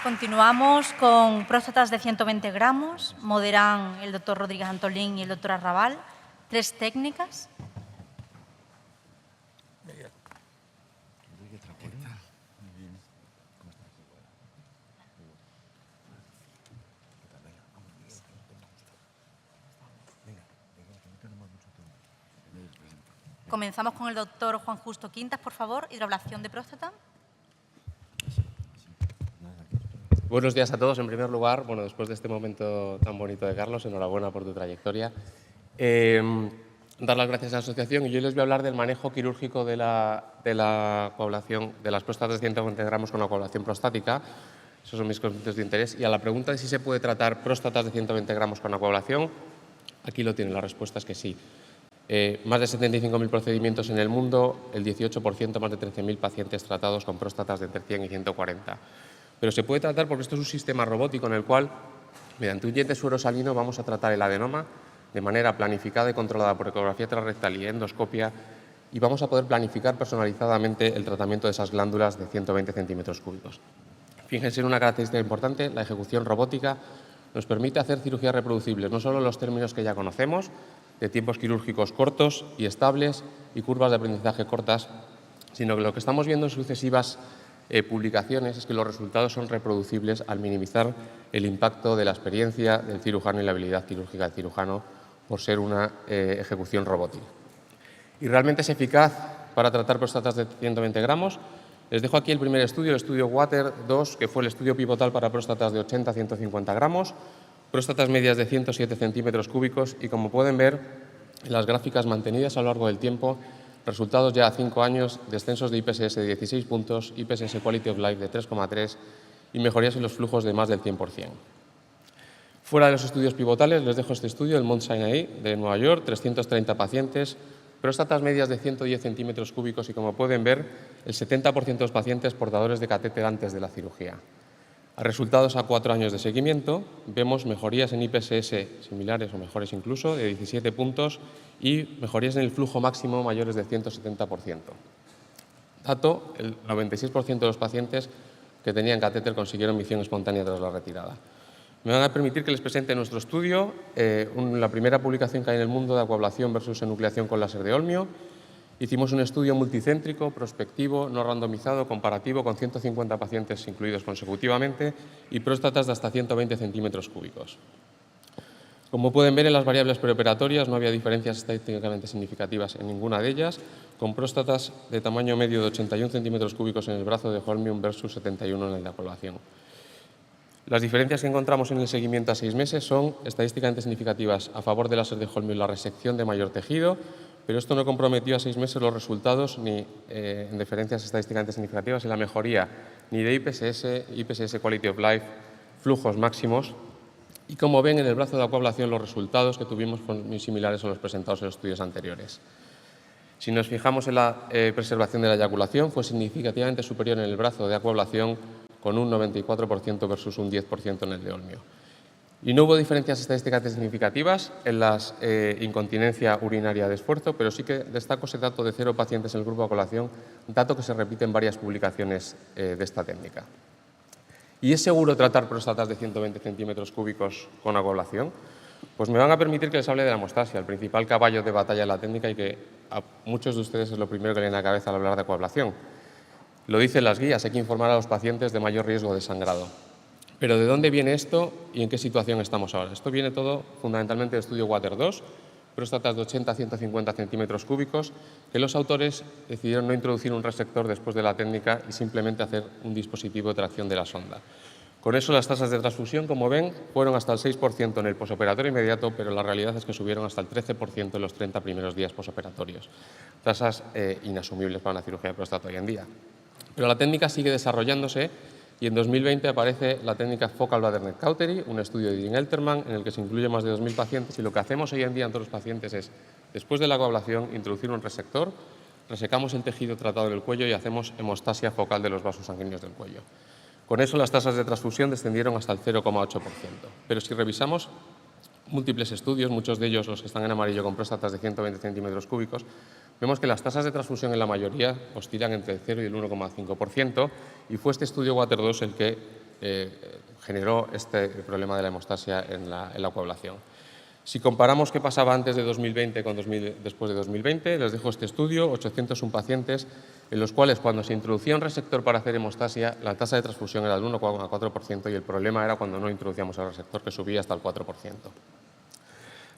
Continuamos con próstatas de 120 gramos. Moderan el doctor Rodríguez Antolín y el doctor Arrabal. 3 técnicas. Comenzamos con el doctor Juan Justo Quintas, por favor. Hidroablación de próstata. Buenos días a todos. En primer lugar, después de este momento tan bonito de Carlos, enhorabuena por tu trayectoria. Dar las gracias a la asociación y yo les voy a hablar del manejo quirúrgico de la coagulación de las próstatas de 120 gramos con la coagulación prostática. Esos son mis conceptos de interés. Y a la pregunta de si se puede tratar próstatas de 120 gramos con la coagulación, aquí lo tienen. La respuesta es que sí. Más de 75.000 procedimientos en el mundo, el 18%, más de 13.000 pacientes tratados con próstatas de entre 100 y 140. Pero se puede tratar porque esto es un sistema robótico en el cual, mediante un diente suero-salino, vamos a tratar el adenoma de manera planificada y controlada por ecografía transrectal y endoscopia, y vamos a poder planificar personalizadamente el tratamiento de esas glándulas de 120 centímetros cúbicos. Fíjense en una característica importante: la ejecución robótica nos permite hacer cirugías reproducibles, no solo en los términos que ya conocemos, de tiempos quirúrgicos cortos y estables y curvas de aprendizaje cortas, sino que lo que estamos viendo en sucesivas publicaciones es que los resultados son reproducibles al minimizar el impacto de la experiencia del cirujano y la habilidad quirúrgica del cirujano por ser una ejecución robótica. Y realmente es eficaz para tratar próstatas de 120 gramos. Les dejo aquí el primer estudio, el estudio Water 2, que fue el estudio pivotal para próstatas de 80 a 150 gramos, próstatas medias de 107 centímetros cúbicos y, como pueden ver en las gráficas mantenidas a lo largo del tiempo, resultados ya a 5 años, descensos de IPSS de 16 puntos, IPSS Quality of Life de 3,3 y mejorías en los flujos de más del 100%. Fuera de los estudios pivotales, les dejo este estudio, el Mount Sinai de Nueva York, 330 pacientes, próstatas medias de 110 centímetros cúbicos y, como pueden ver, el 70% de los pacientes portadores de catéter antes de la cirugía. A resultados a 4 años de seguimiento, vemos mejorías en IPSS similares o mejores incluso, de 17 puntos y mejorías en el flujo máximo mayores del 170%. Dato, el 96% de los pacientes que tenían catéter consiguieron micción espontánea tras la retirada. Me van a permitir que les presente nuestro estudio, la primera publicación que hay en el mundo de acoablación versus enucleación con láser de holmio. Hicimos un estudio multicéntrico, prospectivo, no randomizado, comparativo, con 150 pacientes incluidos consecutivamente y próstatas de hasta 120 centímetros cúbicos. Como pueden ver, en las variables preoperatorias no había diferencias estadísticamente significativas en ninguna de ellas, con próstatas de tamaño medio de 81 centímetros cúbicos en el brazo de holmium versus 71 en el de acoablación. Las diferencias que encontramos en el seguimiento a 6 meses son estadísticamente significativas a favor del láser de holmium, la resección de mayor tejido, pero esto no comprometió a 6 meses los resultados ni en diferencias estadísticamente significativas en la mejoría ni de IPSS Quality of Life, flujos máximos. Y como ven, en el brazo de acoablación los resultados que tuvimos fueron muy similares a los presentados en los estudios anteriores. Si nos fijamos en la preservación de la eyaculación, fue significativamente superior en el brazo de acoablación, con un 94% versus un 10% en el de holmio. Y no hubo diferencias estadísticamente significativas en la incontinencia urinaria de esfuerzo, pero sí que destaco ese dato de 0 pacientes en el grupo de acoablación, dato que se repite en varias publicaciones de esta técnica. ¿Y es seguro tratar próstatas de 120 centímetros cúbicos con acoablación? Pues me van a permitir que les hable de la hemostasia, el principal caballo de batalla de la técnica y que a muchos de ustedes es lo primero que le viene a la cabeza al hablar de acoablación. Lo dicen las guías, hay que informar a los pacientes de mayor riesgo de sangrado. Pero ¿de dónde viene esto y en qué situación estamos ahora? Esto viene todo fundamentalmente del estudio Water 2, próstatas de 80 a 150 centímetros cúbicos, que los autores decidieron no introducir un resector después de la técnica y simplemente hacer un dispositivo de tracción de la sonda. Con eso las tasas de transfusión, como ven, fueron hasta el 6% en el posoperatorio inmediato, pero la realidad es que subieron hasta el 13% en los 30 primeros días posoperatorios. Tasas inasumibles para una cirugía de próstata hoy en día. Pero la técnica sigue desarrollándose y en 2020 aparece la técnica Focal Bladder Neck Cautery, un estudio de Dean Elterman en el que se incluye más de 2.000 pacientes, y lo que hacemos hoy en día en todos los pacientes es, después de la coagulación, introducir un resector, resecamos el tejido tratado del cuello y hacemos hemostasia focal de los vasos sanguíneos del cuello. Con eso las tasas de transfusión descendieron hasta el 0,8%. Pero si revisamos múltiples estudios, muchos de ellos los que están en amarillo con próstatas de 120 centímetros cúbicos, vemos que las tasas de transfusión en la mayoría oscilan entre el 0 y el 1,5%, y fue este estudio Water 2 el que generó este problema de la hemostasia en la coagulación. Si comparamos qué pasaba antes de 2020 con después de 2020, les dejo este estudio, 801 pacientes, en los cuales cuando se introducía un resector para hacer hemostasia, la tasa de transfusión era del 1,4% y el problema era cuando no introducíamos el resector, que subía hasta el 4%.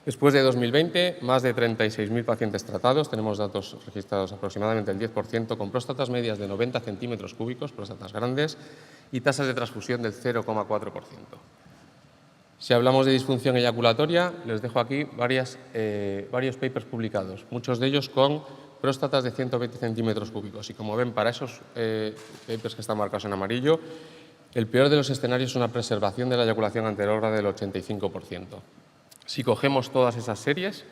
Después de 2020, más de 36.000 pacientes tratados, tenemos datos registrados aproximadamente el 10%, con próstatas medias de 90 centímetros cúbicos, próstatas grandes, y tasas de transfusión del 0,4%. Si hablamos de disfunción eyaculatoria, les dejo aquí varios papers publicados, muchos de ellos con próstatas de 120 centímetros cúbicos. Y como ven, para esos papers que están marcados en amarillo, el peor de los escenarios es una preservación de la eyaculación anterógrada del 85%. Si cogemos todas esas series,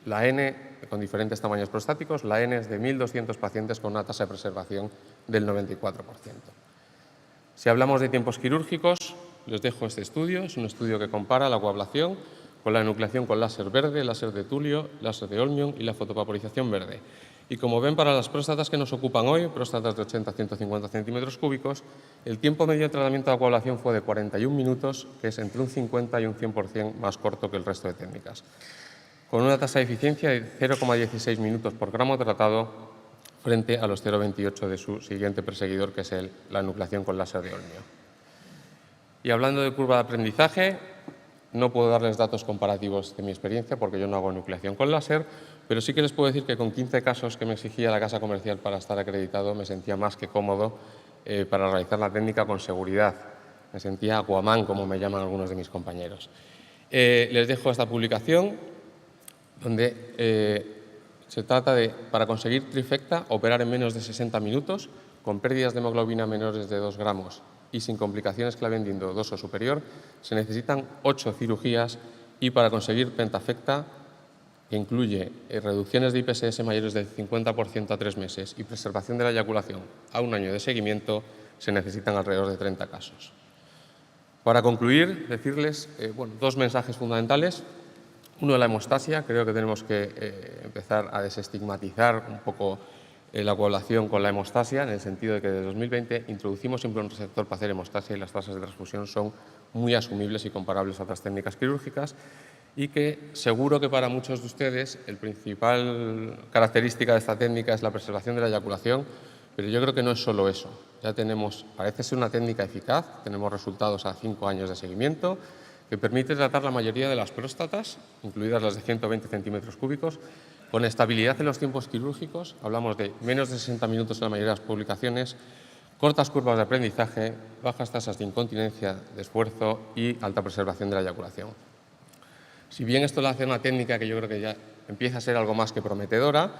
la N con diferentes tamaños prostáticos, la N es de 1.200 pacientes con una tasa de preservación del 94%. Si hablamos de tiempos quirúrgicos, les dejo este estudio. Es un estudio que compara la coablación con la enucleación con láser verde, láser de tulio, láser de Olmium y la fotovaporización verde. Y como ven, para las próstatas que nos ocupan hoy, próstatas de 80 a 150 centímetros cúbicos, el tiempo medio de tratamiento de coagulación fue de 41 minutos, que es entre un 50 y un 100% más corto que el resto de técnicas, con una tasa de eficiencia de 0,16 minutos por gramo tratado frente a los 0,28 de su siguiente perseguidor, que es la enucleación con láser de Olmium. Y hablando de curva de aprendizaje, no puedo darles datos comparativos de mi experiencia porque yo no hago enucleación con láser, pero sí que les puedo decir que con 15 casos que me exigía la casa comercial para estar acreditado me sentía más que cómodo para realizar la técnica con seguridad. Me sentía Aquaman, como me llaman algunos de mis compañeros. Les dejo esta publicación donde se trata de, para conseguir trifecta, operar en menos de 60 minutos con pérdidas de hemoglobina menores de 2 gramos y sin complicaciones clave en DIN-2 o superior, se necesitan 8 cirugías y para conseguir pentafecta, que incluye reducciones de IPSS mayores del 50% a 3 meses y preservación de la eyaculación a 1 año de seguimiento, se necesitan alrededor de 30 casos. Para concluir, decirles 2 mensajes fundamentales. Uno, la hemostasia. Creo que tenemos que empezar a desestigmatizar un poco la coagulación con la hemostasia, en el sentido de que desde 2020 introducimos siempre un receptor para hacer hemostasia y las tasas de transfusión son muy asumibles y comparables a otras técnicas quirúrgicas, y que seguro que para muchos de ustedes la principal característica de esta técnica es la preservación de la eyaculación, pero yo creo que no es solo eso. Ya parece ser una técnica eficaz, tenemos resultados a 5 años de seguimiento, que permite tratar la mayoría de las próstatas, incluidas las de 120 centímetros cúbicos, con estabilidad en los tiempos quirúrgicos. Hablamos de menos de 60 minutos en la mayoría de las publicaciones, cortas curvas de aprendizaje, bajas tasas de incontinencia, de esfuerzo y alta preservación de la eyaculación. Si bien esto lo hace una técnica que yo creo que ya empieza a ser algo más que prometedora,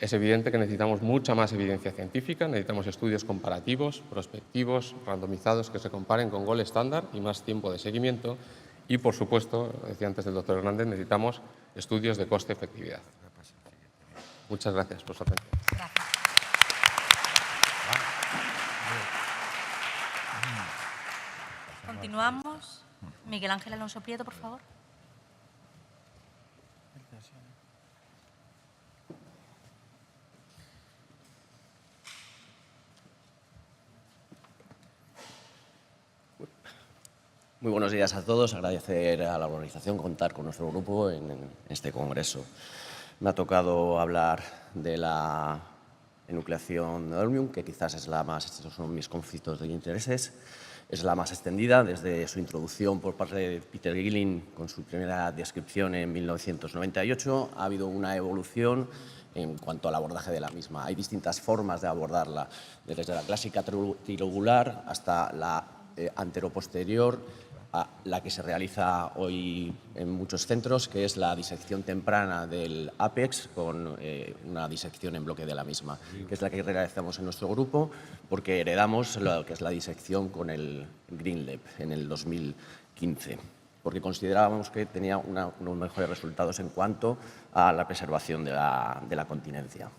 es evidente que necesitamos mucha más evidencia científica, necesitamos estudios comparativos, prospectivos, randomizados, que se comparen con gold estándar y más tiempo de seguimiento. Y, por supuesto, decía antes el doctor Hernández, necesitamos estudios de coste-efectividad. Muchas gracias por su atención. Gracias. Continuamos. Miguel Ángel Alonso Prieto, por favor. Muy buenos días a todos. Agradecer a la organización contar con nuestro grupo en este congreso. Me ha tocado hablar de la enucleación de Olmium, que quizás es estos son mis conflictos de intereses, es la más extendida desde su introducción por parte de Peter Gilling con su primera descripción en 1998. Ha habido una evolución en cuanto al abordaje de la misma. Hay distintas formas de abordarla, desde la clásica trilobular hasta la anteroposterior, a la que se realiza hoy en muchos centros, que es la disección temprana del ápex con una disección en bloque de la misma, que es la que realizamos en nuestro grupo, porque heredamos lo que es la disección con el GreenLab en el 2015, porque considerábamos que tenía unos mejores resultados en cuanto a la preservación de la continencia.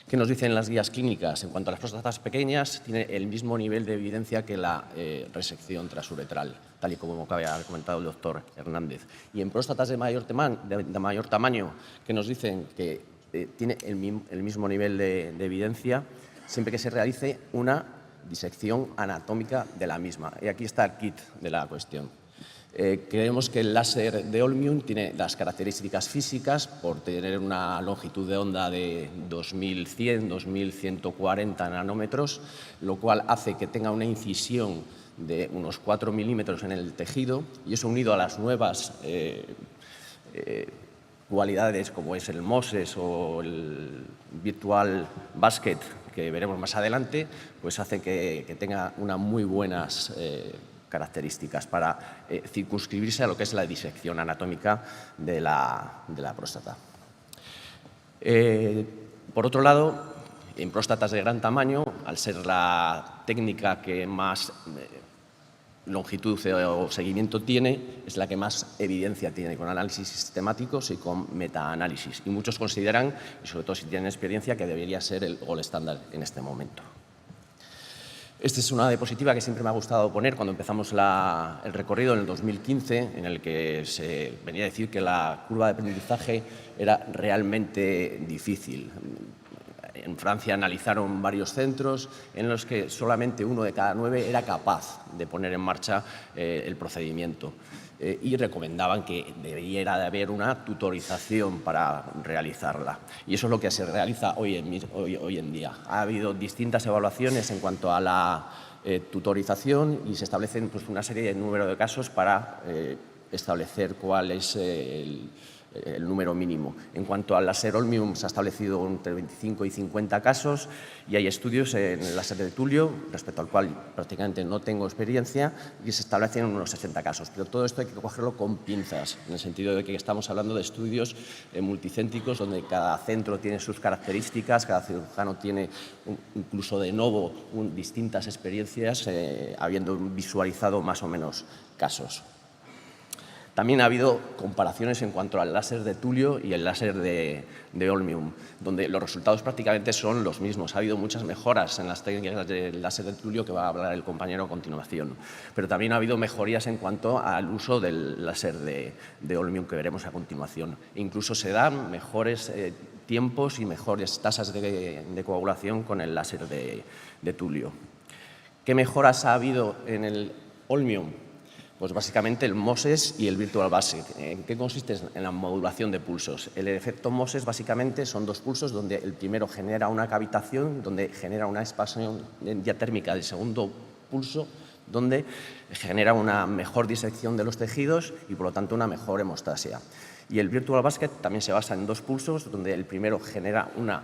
¿Qué nos dicen las guías clínicas? En cuanto a las próstatas pequeñas, tiene el mismo nivel de evidencia que la resección transuretral, tal y como había comentado el doctor Hernández. Y en próstatas de mayor tamaño, que nos dicen que tiene el mismo nivel de evidencia, siempre que se realice una disección anatómica de la misma. Y aquí está el kit de la cuestión. Creemos que el láser de Holmium tiene las características físicas por tener una longitud de onda de 2100, 2140 nanómetros, lo cual hace que tenga una incisión de unos 4 milímetros en el tejido, y eso unido a las nuevas cualidades como es el MOSES o el Virtual Basket, que veremos más adelante, pues hace que tenga unas muy buenas características para circunscribirse a lo que es la disección anatómica de la próstata. Por otro lado, en próstatas de gran tamaño, al ser la técnica que más longitud o seguimiento tiene, es la que más evidencia tiene, con análisis sistemáticos y con metaanálisis. Y muchos consideran, y sobre todo si tienen experiencia, que debería ser el gold estándar en este momento. Esta es una diapositiva que siempre me ha gustado poner cuando empezamos el recorrido en el 2015, en el que se venía a decir que la curva de aprendizaje era realmente difícil. En Francia analizaron varios centros en los que solamente 1 de cada 9 era capaz de poner en marcha el procedimiento y recomendaban que debiera de haber una tutorización para realizarla. Y eso es lo que se realiza hoy en día. Ha habido distintas evaluaciones en cuanto a la tutorización y se establecen pues, una serie de número de casos para establecer cuál es el número mínimo. En cuanto al láser Holmium, se ha establecido entre 25 y 50 casos y hay estudios en el láser de Tulio, respecto al cual prácticamente no tengo experiencia, y se establecen unos 60 casos. Pero todo esto hay que cogerlo con pinzas, en el sentido de que estamos hablando de estudios multicéntricos, donde cada centro tiene sus características, cada cirujano tiene incluso de nuevo distintas experiencias, habiendo visualizado más o menos casos. También ha habido comparaciones en cuanto al láser de Tulio y el láser de Holmium, donde los resultados prácticamente son los mismos. Ha habido muchas mejoras en las técnicas del láser de Tulio, que va a hablar el compañero a continuación. Pero también ha habido mejorías en cuanto al uso del láser de Holmium, que veremos a continuación. Incluso se dan mejores tiempos y mejores tasas de coagulación con el láser de Tulio. ¿Qué mejoras ha habido en el Holmium? Pues básicamente el MOSES y el Virtual Basket. ¿En qué consiste? En la modulación de pulsos. El efecto MOSES básicamente son 2 pulsos donde el primero genera una cavitación, donde genera una expansión diatérmica del segundo pulso, donde genera una mejor disección de los tejidos y por lo tanto una mejor hemostasia. Y el Virtual Basket también se basa en 2 pulsos, donde el primero genera una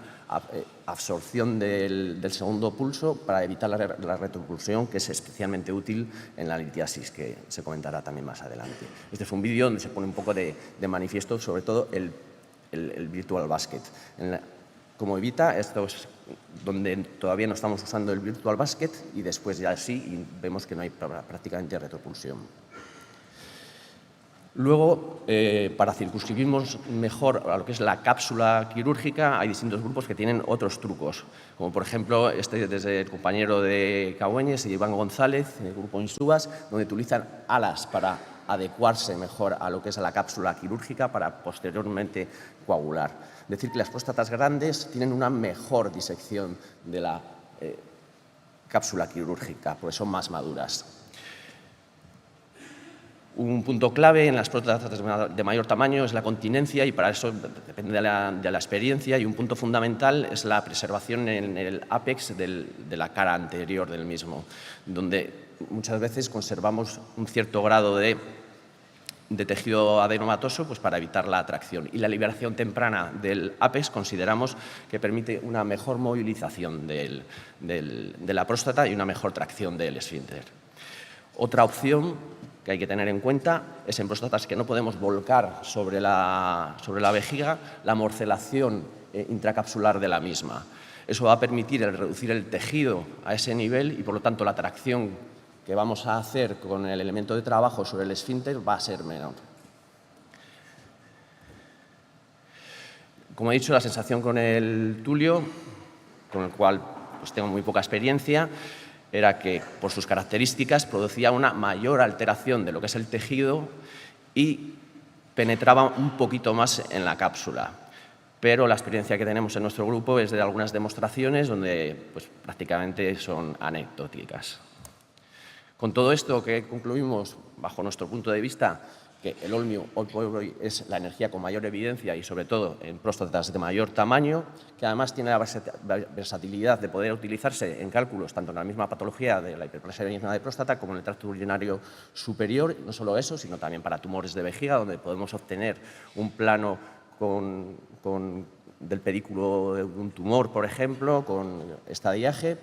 absorción del segundo pulso para evitar la retropulsión, que es especialmente útil en la litiasis, que se comentará también más adelante. Este es un vídeo donde se pone un poco de manifiesto, sobre todo el Virtual Basket. Como evita, esto es donde todavía no estamos usando el Virtual Basket y después ya sí, y vemos que no hay prácticamente retropulsión. Luego, para circunscribirnos mejor a lo que es la cápsula quirúrgica, hay distintos grupos que tienen otros trucos, como por ejemplo desde el compañero de Cahueñes y Iván González, en el grupo Insubas, donde utilizan alas para adecuarse mejor a lo que es la cápsula quirúrgica para posteriormente coagular. Es decir, que las próstatas grandes tienen una mejor disección de la cápsula quirúrgica, porque son más maduras. Un punto clave en las próstatas de mayor tamaño es la continencia y para eso depende de la experiencia, y un punto fundamental es la preservación en el ápex de la cara anterior del mismo, donde muchas veces conservamos un cierto grado de tejido adenomatoso pues para evitar la atracción, y la liberación temprana del ápex consideramos que permite una mejor movilización de la próstata y una mejor tracción del esfínter. Otra opción que hay que tener en cuenta es en próstatas que no podemos volcar sobre la vejiga, la morcelación intracapsular de la misma. Eso va a permitir reducir el tejido a ese nivel y por lo tanto la tracción que vamos a hacer con el elemento de trabajo sobre el esfínter va a ser menor. Como he dicho, la sensación con el Tulio, con el cual pues, tengo muy poca experiencia, era que por sus características producía una mayor alteración de lo que es el tejido y penetraba un poquito más en la cápsula. pero la experiencia que tenemos en nuestro grupo es de algunas demostraciones donde pues, prácticamente son anecdóticas. Con todo esto, que concluimos, bajo nuestro punto de vista, que el holmio hoy por hoy es la energía con mayor evidencia y, sobre todo, en próstatas de mayor tamaño, que además tiene la versatilidad de poder utilizarse en cálculos tanto en la misma patología de la hiperplasia benigna de próstata como en el tracto urinario superior. No solo eso, sino también para tumores de vejiga, donde podemos obtener un plano del pedículo de un tumor, por ejemplo, con estadiaje,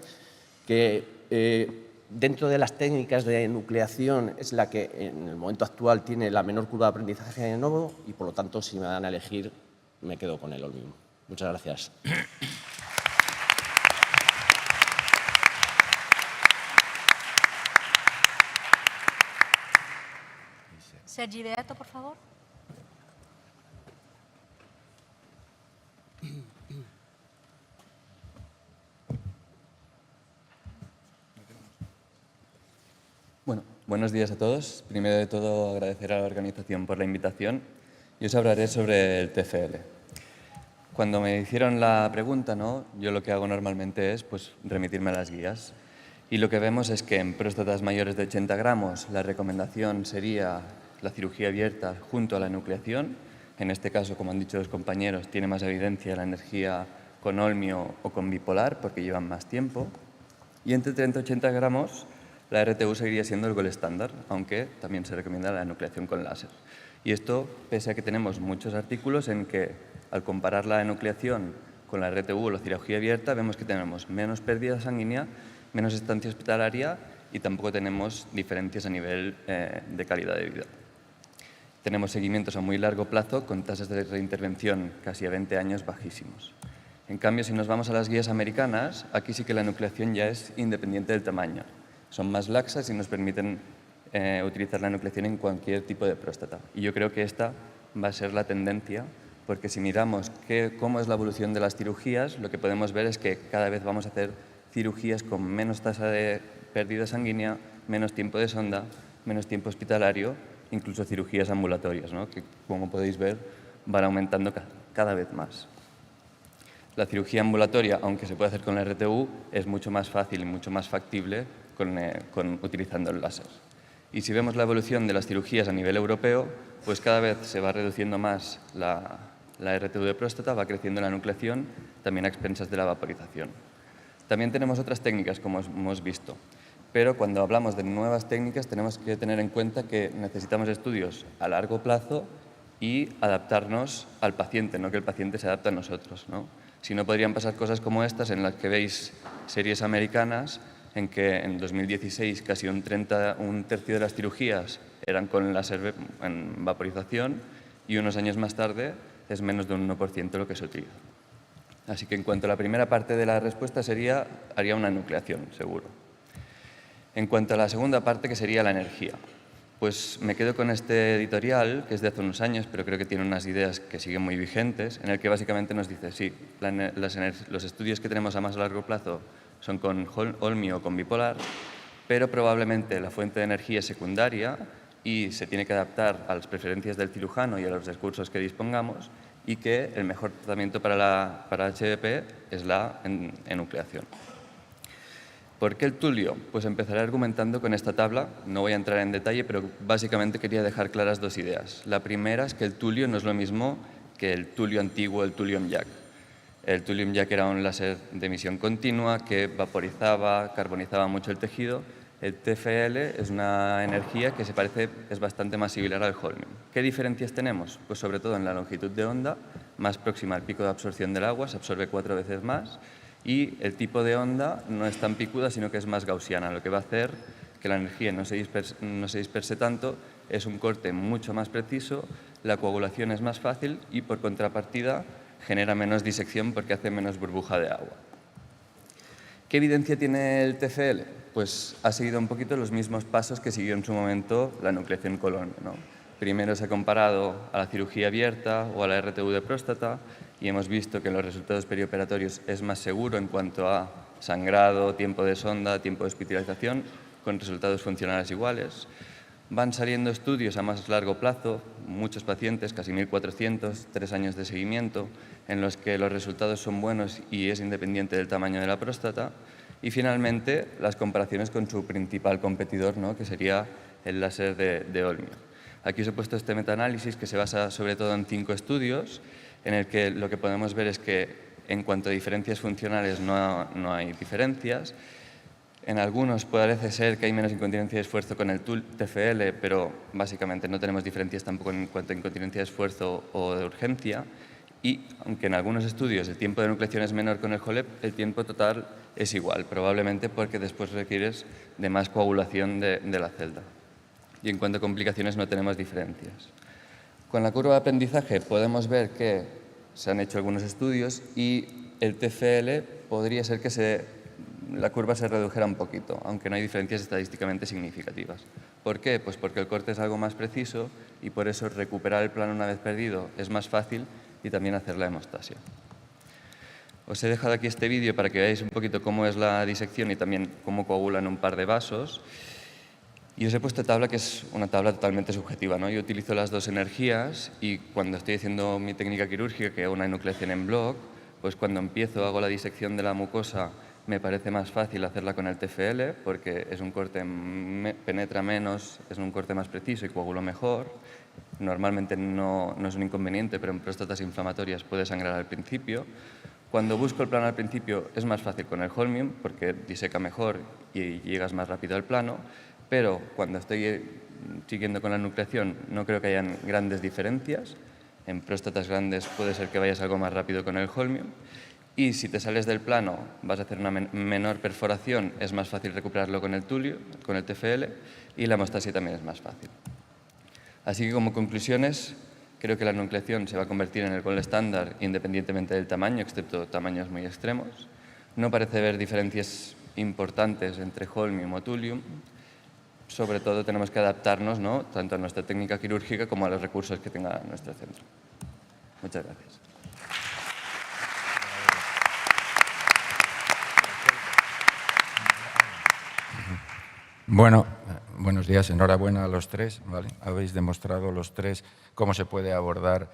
que dentro de las técnicas de nucleación es la que en el momento actual tiene la menor curva de aprendizaje de nodo y, por lo tanto, si me dan a elegir, me quedo con el holmium. Muchas gracias. Sergi Beato, por favor. Bueno, buenos días a todos. Primero de todo, agradecer a la organización por la invitación. Yo os hablaré sobre el TFL. Cuando me hicieron la pregunta, yo lo que hago normalmente es remitirme a las guías. Y lo que vemos es que en próstatas mayores de 80 gramos la recomendación sería la cirugía abierta junto a la enucleación. En este caso, como han dicho los compañeros, tiene más evidencia la energía con holmio o con bipolar porque llevan más tiempo. Y entre 30 y 80 gramos la RTU seguiría siendo el gold estándar, aunque también se recomienda la enucleación con láser. Y esto, pese a que tenemos muchos artículos en que, al comparar la enucleación con la RTU o la cirugía abierta, vemos que tenemos menos pérdida sanguínea, menos estancia hospitalaria y tampoco tenemos diferencias a nivel de calidad de vida. Tenemos seguimientos a muy largo plazo con tasas de reintervención casi a 20 años bajísimos. En cambio, si nos vamos a las guías americanas, aquí sí que la enucleación ya es independiente del tamaño. Son más laxas y nos permiten utilizar la enucleación en cualquier tipo de próstata. Y yo creo que esta va a ser la tendencia, porque si miramos cómo es la evolución de las cirugías, lo que podemos ver es que cada vez vamos a hacer cirugías con menos tasa de pérdida sanguínea, menos tiempo de sonda, menos tiempo hospitalario, incluso cirugías ambulatorias, que, como podéis ver, van aumentando cada vez más. La cirugía ambulatoria, aunque se puede hacer con la RTU, es mucho más fácil y mucho más factible utilizando el láser. Y si vemos la evolución de las cirugías a nivel europeo, pues cada vez se va reduciendo más la RTU de próstata, va creciendo la nucleación, también a expensas de la vaporización. También tenemos otras técnicas, como hemos visto, pero cuando hablamos de nuevas técnicas tenemos que tener en cuenta que necesitamos estudios a largo plazo y adaptarnos al paciente, no que el paciente se adapte a nosotros, Si no, podrían pasar cosas como estas, en las que veis series americanas en que en 2016 casi un tercio de las cirugías eran con láser en vaporización y unos años más tarde es menos de un 1% lo que se utiliza. Así que en cuanto a la primera parte de la respuesta haría una nucleación, seguro. En cuanto a la segunda parte, que sería la energía, pues me quedo con este editorial, que es de hace unos años, pero creo que tiene unas ideas que siguen muy vigentes, en el que básicamente nos dice, sí, los estudios que tenemos a más largo plazo son con holmio o con bipolar, pero probablemente la fuente de energía es secundaria y se tiene que adaptar a las preferencias del cirujano y a los recursos que dispongamos, y que el mejor tratamiento para HBP es la enucleación. ¿Por qué el tulio? Pues empezaré argumentando con esta tabla. No voy a entrar en detalle, pero básicamente quería dejar claras dos ideas. La primera es que el tulio no es lo mismo que el tulio antiguo, el Thulium Jack. El Thulium Jack era un láser de emisión continua que vaporizaba, carbonizaba mucho el tejido. El TFL es una energía que es bastante más similar al holmium. ¿Qué diferencias tenemos? Pues sobre todo en la longitud de onda, más próxima al pico de absorción del agua, se absorbe 4 veces más, y el tipo de onda no es tan picuda, sino que es más gaussiana, lo que va a hacer que la energía no se disperse tanto, es un corte mucho más preciso, la coagulación es más fácil y, por contrapartida, genera menos disección porque hace menos burbuja de agua. ¿Qué evidencia tiene el TFL? Pues ha seguido un poquito los mismos pasos que siguió en su momento la nucleación colon, Primero se ha comparado a la cirugía abierta o a la RTU de próstata y hemos visto que en los resultados perioperatorios es más seguro en cuanto a sangrado, tiempo de sonda, tiempo de hospitalización, con resultados funcionales iguales. Van saliendo estudios a más largo plazo, muchos pacientes, casi 1.400, 3 años de seguimiento, en los que los resultados son buenos y es independiente del tamaño de la próstata. Y finalmente, las comparaciones con su principal competidor, ¿no?, que sería el láser de Olmio. Aquí os he puesto este metaanálisis que se basa sobre todo en 5 estudios, en el que lo que podemos ver es que en cuanto a diferencias funcionales no hay diferencias. En algunos parece ser que hay menos incontinencia de esfuerzo con el TFL, pero básicamente no tenemos diferencias tampoco en cuanto a incontinencia de esfuerzo o de urgencia. Y aunque en algunos estudios el tiempo de nucleación es menor con el HoLEP, el tiempo total es igual, probablemente porque después requieres de más coagulación de la celda. Y en cuanto a complicaciones no tenemos diferencias. Con la curva de aprendizaje podemos ver que se han hecho algunos estudios y el TFL podría ser que la curva se redujera un poquito, aunque no hay diferencias estadísticamente significativas. ¿Por qué? Pues porque el corte es algo más preciso y por eso recuperar el plano una vez perdido es más fácil y también hacer la hemostasia. Os he dejado aquí este vídeo para que veáis un poquito cómo es la disección y también cómo coagulan un par de vasos. Y os he puesto tabla que es una tabla totalmente subjetiva, ¿no? Yo utilizo las dos energías y cuando estoy haciendo mi técnica quirúrgica, que es una enucleación en bloc, pues cuando empiezo, hago la disección de la mucosa, me parece más fácil hacerla con el TFL porque es un corte, penetra menos, es un corte más preciso y coagulo mejor. Normalmente no es un inconveniente, pero en próstatas inflamatorias puede sangrar al principio. Cuando busco el plano al principio es más fácil con el Holmium porque diseca mejor y llegas más rápido al plano, pero cuando estoy siguiendo con la nucleación no creo que hayan grandes diferencias. En próstatas grandes puede ser que vayas algo más rápido con el Holmium. Y si te sales del plano, vas a hacer una menor perforación, es más fácil recuperarlo con el tulio, con el TFL, y la hemostasia también es más fácil. Así que como conclusiones, creo que la nucleación se va a convertir en el gol estándar independientemente del tamaño, excepto tamaños muy extremos. No parece haber diferencias importantes entre Holmium o Thulium. Sobre todo tenemos que adaptarnos, ¿no?, tanto a nuestra técnica quirúrgica como a los recursos que tenga nuestro centro. Muchas gracias. Bueno, buenos días, enhorabuena a los tres, ¿vale? Habéis demostrado los tres cómo se puede abordar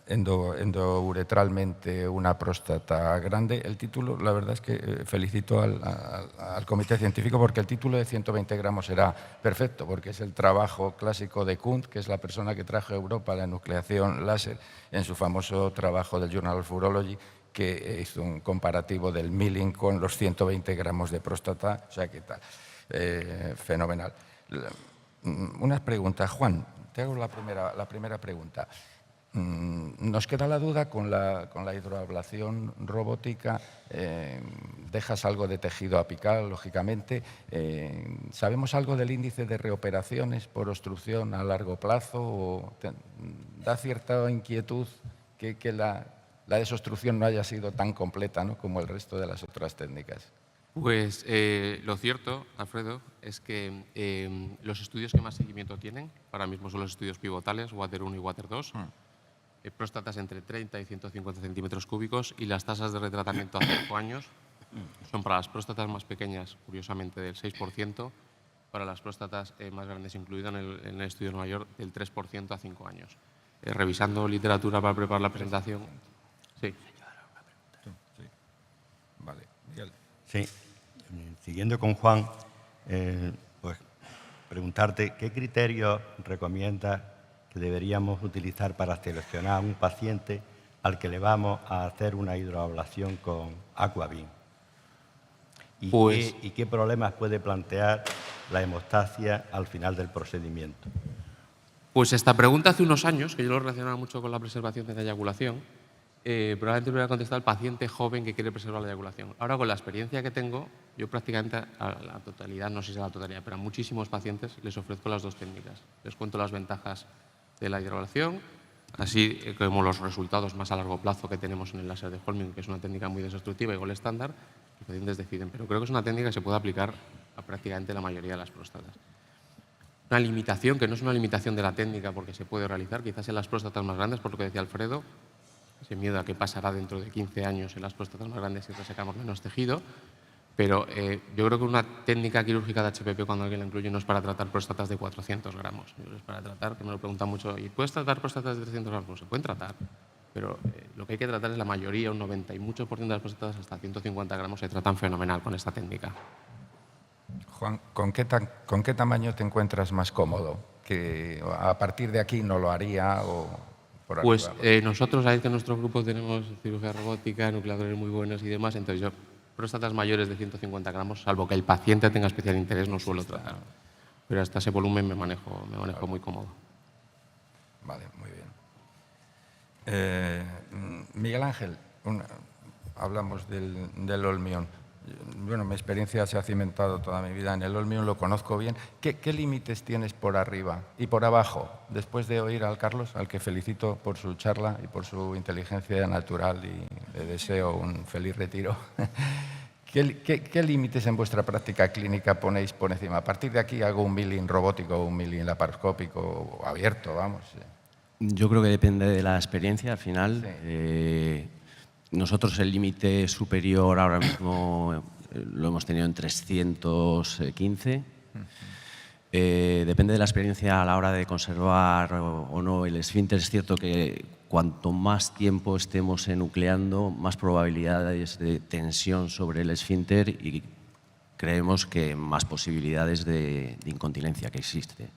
endouretralmente una próstata grande. El título, la verdad es que felicito al comité científico porque el título de 120 gramos era perfecto, porque es el trabajo clásico de Kuhn, que es la persona que trajo a Europa la enucleación láser en su famoso trabajo del Journal of Urology, que hizo un comparativo del milling con los 120 gramos de próstata, o sea, ¿qué tal? Fenomenal. Unas preguntas. Juan, te hago la primera pregunta. Nos queda la duda con la hidroablación robótica. Dejas algo de tejido apical, lógicamente. ¿Sabemos algo del índice de reoperaciones por obstrucción a largo plazo? ¿O da cierta inquietud que la desobstrucción no haya sido tan completa, ¿no?, como el resto de las otras técnicas? Pues lo cierto, Alfredo, es que los estudios que más seguimiento tienen, ahora mismo son los estudios pivotales, Water 1 y Water 2, próstatas entre 30 y 150 centímetros cúbicos, y las tasas de retratamiento a 5 años son para las próstatas más pequeñas, curiosamente, del 6%, para las próstatas más grandes, incluido en el estudio mayor, del 3% a 5 años. Revisando literatura para preparar la presentación. Sí. Vale, Miguel. Sí, siguiendo con Juan, pues preguntarte qué criterios recomiendas que deberíamos utilizar para seleccionar a un paciente al que le vamos a hacer una hidroablación con Aquabeam. ¿Y qué problemas puede plantear la hemostasia al final del procedimiento? Pues esta pregunta hace unos años, que yo lo relacionaba mucho con la preservación de la eyaculación, probablemente me hubiera contestado el paciente joven que quiere preservar la eyaculación. Ahora, con la experiencia que tengo, yo prácticamente a la totalidad, no sé si a la totalidad, pero a muchísimos pacientes les ofrezco las dos técnicas. Les cuento las ventajas de la hidroablación, así como los resultados más a largo plazo que tenemos en el láser de Holmium, que es una técnica muy desobstructiva y gol estándar. Los pacientes deciden, pero creo que es una técnica que se puede aplicar a prácticamente la mayoría de las próstatas. Una limitación, que no es una limitación de la técnica porque se puede realizar, quizás en las próstatas más grandes, por lo que decía Alfredo, ese miedo a qué pasará dentro de 15 años en las próstatas más grandes si resecamos menos tejido, Pero yo creo que una técnica quirúrgica de HPP, cuando alguien la incluye, no es para tratar próstatas de 400 gramos. Es para tratar, que me lo preguntan mucho, ¿y puedes tratar próstatas de 300 gramos? Pues se pueden tratar, pero lo que hay que tratar es la mayoría, un 90 y muchos por ciento de las próstatas hasta 150 gramos se tratan fenomenal con esta técnica. Juan, ¿con qué tamaño te encuentras más cómodo? ¿Que a partir de aquí no lo haría o por arriba? Pues nosotros, sabéis que en nuestro grupo tenemos cirugía robótica, nucleadores muy buenos y demás, entonces yo próstatas mayores de 150 gramos, salvo que el paciente tenga especial interés, no suelo tratar. Pero hasta ese volumen me manejo muy cómodo. Vale, muy bien. Miguel Ángel, hablamos del Olmión. Bueno, mi experiencia se ha cimentado toda mi vida en el Olmión, lo conozco bien. ¿Qué límites tienes por arriba y por abajo? Después de oír al Carlos, al que felicito por su charla y por su inteligencia natural y le deseo un feliz retiro, ¿qué límites en vuestra práctica clínica ponéis por encima? A partir de aquí hago un milling robótico, un milling laparoscópico o abierto, vamos. Yo creo que depende de la experiencia, al final. Sí. Nosotros el límite superior ahora mismo lo hemos tenido en 315. Depende de la experiencia a la hora de conservar o no el esfínter. Es cierto que cuanto más tiempo estemos enucleando, más probabilidades de tensión sobre el esfínter y creemos que más posibilidades de incontinencia que existe.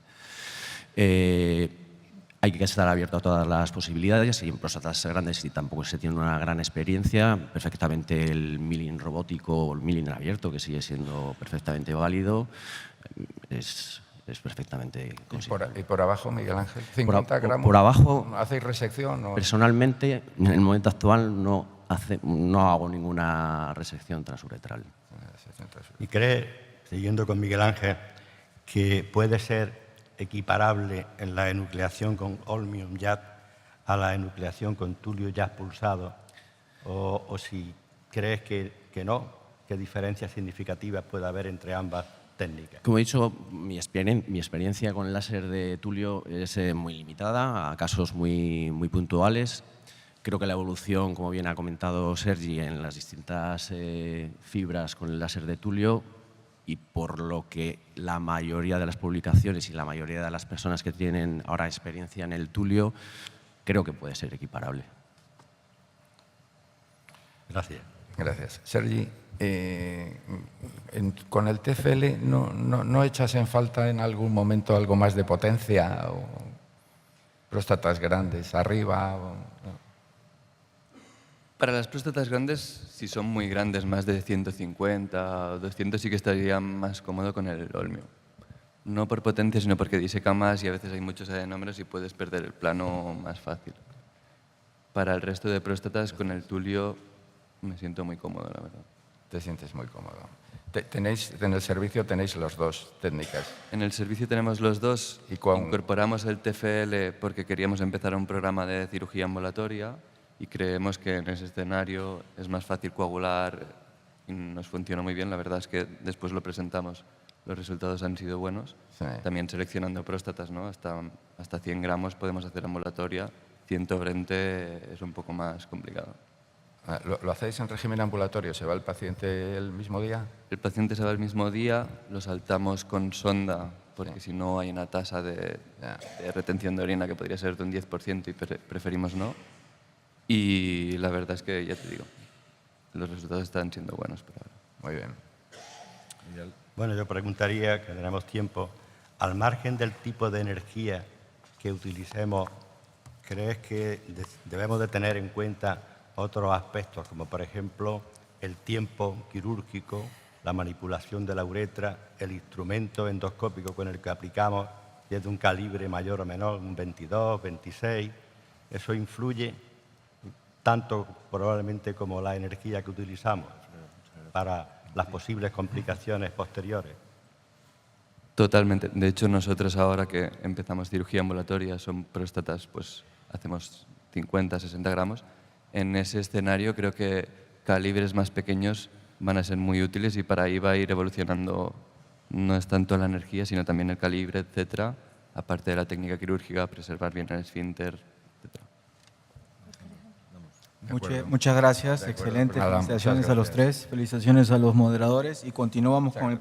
Hay que estar abierto a todas las posibilidades y en próstatas grandes, si tampoco se tiene una gran experiencia, perfectamente el milling robótico o el milling abierto, que sigue siendo perfectamente válido, es perfectamente considerable. ¿Y por abajo, Miguel Ángel? ¿50 gramos? Por abajo, ¿hacéis resección? ¿O? Personalmente, en el momento actual no hago ninguna resección transuretral. ¿Y cree, siguiendo con Miguel Ángel, que puede ser equiparable en la enucleación con Olmium Jazz a la enucleación con Tulio Jazz pulsado? O si crees que no, ¿qué diferencias significativas puede haber entre ambas técnicas? Como he dicho, mi experiencia con el láser de Tulio es muy limitada, a casos muy puntuales. Creo que la evolución, como bien ha comentado Sergi, en las distintas fibras con el láser de Tulio, y por lo que la mayoría de las publicaciones y la mayoría de las personas que tienen ahora experiencia en el Tulio, creo que puede ser equiparable. Gracias. Gracias. Sergi, con el TFL ¿no echas en falta en algún momento algo más de potencia o próstatas grandes arriba? No? Para las próstatas grandes, si son muy grandes, más de 150 o 200, sí que estaría más cómodo con el Olmio. No por potencia, sino porque diseca más y a veces hay muchos adenómeros y puedes perder el plano más fácil. Para el resto de próstatas, con el Tulio me siento muy cómodo, la verdad. Te sientes muy cómodo. En el servicio tenéis las dos técnicas. En el servicio tenemos los dos. Incorporamos el TFL porque queríamos empezar un programa de cirugía ambulatoria y creemos que en ese escenario es más fácil coagular y nos funciona muy bien. La verdad es que después lo presentamos, los resultados han sido buenos. Sí. También seleccionando próstatas, ¿no? Hasta 100 gramos podemos hacer ambulatoria, 120 es un poco más complicado. ¿Lo hacéis en régimen ambulatorio? ¿Se va el paciente el mismo día? El paciente se va el mismo día, lo saltamos con sonda, porque si no hay una tasa de retención de orina que podría ser de un 10% y preferimos no. Y la verdad es que, ya te digo, los resultados están siendo buenos por ahora. Muy bien. Bueno, yo preguntaría, que tenemos tiempo, al margen del tipo de energía que utilicemos, ¿crees que debemos de tener en cuenta otros aspectos, como por ejemplo el tiempo quirúrgico, la manipulación de la uretra, el instrumento endoscópico con el que aplicamos, si es de un calibre mayor o menor, un 22, 26? ¿Eso influye tanto probablemente como la energía que utilizamos para las posibles complicaciones posteriores? Totalmente. De hecho, nosotros ahora que empezamos cirugía ambulatoria, son próstatas, pues hacemos 50, 60 gramos. En ese escenario creo que calibres más pequeños van a ser muy útiles y para ahí va a ir evolucionando, no es tanto la energía, sino también el calibre, etcétera, aparte de la técnica quirúrgica, preservar bien el esfínter, etcétera. acuerdo. Muchas gracias, De acuerdo, excelente. pues nada, muchas Felicitaciones a los gracias. tres, felicitaciones a los moderadores y continuamos con el